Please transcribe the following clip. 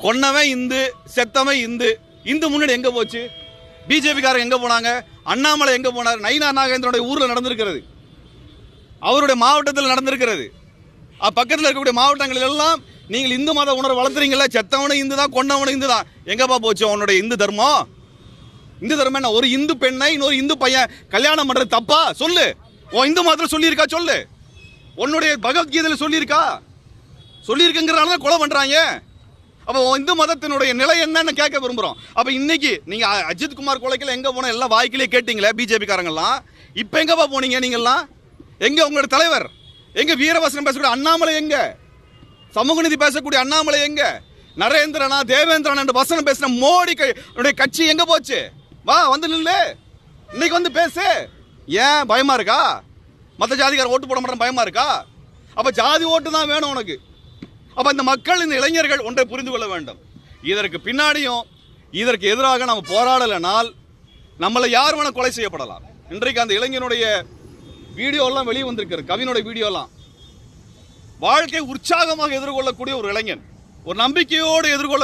கொன்னவன் இந்து, செத்தவன் இந்து. இந்து முன்னாடி எங்க போச்சு? பிஜேபி காரங்க எங்க போனாங்க? அண்ணாமலை எங்க போனார்? நயினா நாகேந்திரனுடைய ஊர்ல நடந்திருக்கிறது, அவருடைய மாவட்டத்தில் நடந்திருக்கிறது. பக்கத்தில் இருக்கக்கூடிய மாவட்டங்கள் எல்லாம் நீங்கள் இந்து மத உணர்வு வளர்த்துறீங்களா? செத்தவனும் இந்து தான், கொண்டவனும் இந்து தான். எங்கப்பா போச்சு அவனுடைய இந்து தர்மம்? இந்து தர்மம் என்ன? ஒரு இந்து பெண்ணை இன்னொரு இந்து பையன் கல்யாணம் பண்றது தப்பா? சொல்லு. உன் இந்து மதத்தில் சொல்லியிருக்கா? சொல்லு. உன்னுடைய பகவத்கீதையில் சொல்லியிருக்கா? சொல்லியிருக்குங்கிறனால கொலை பண்றாங்க. அப்போ இந்து மதத்தினுடைய நிலை என்னன்னு கேட்க விரும்புறோம். அப்ப இன்னைக்கு நீங்க அஜித் குமார் கொலைக்கல எங்க போன எல்லாம் வாய்க்கிலே கேட்டீங்களே பிஜேபி காரங்கெல்லாம். இப்ப எங்கப்பா போனீங்க நீங்கெல்லாம்? எங்க உங்களோட தலைவர்? எங்க வீரவசனம் பேசக்கூடிய அண்ணாமலை எங்க? சமூக நீதி பேசக்கூடிய அண்ணாமலை எங்க? நரேந்திரனா தேவேந்திரன் என்று வசனம் பேசின மோடி கட்சி எங்க போச்சு? வா வந்து நில்லு, இன்னைக்கு வந்து பேசு. ஏன் பயமா இருக்கா? மற்ற ஜாதிக்கார ஓட்டு போட மாட்டேன் பயமா இருக்கா? அப்ப ஜாதி ஓட்டு தான் வேணும் உனக்கு. அப்ப இந்த மக்கள், இந்த இளைஞர்கள் ஒன்றை புரிந்து கொள்ள வேண்டும். இதற்கு பின்னாடியும் இதற்கு எதிராக நம்ம போராடலைனால் நம்மளை யார் வேணா கொலை செய்யப்படலாம். இன்றைக்கு அந்த இளைஞனுடைய வீடியோ எல்லாம் வெளியே வந்திருக்கிறது, கவினுடைய வீடியோ எல்லாம். வாழ்க்கை உற்சாகமாக எதிர்கொள்ளக்கூடிய ஒரு இளைஞன், ஒரு நம்பிக்கையோடு எதிர்கொள்ள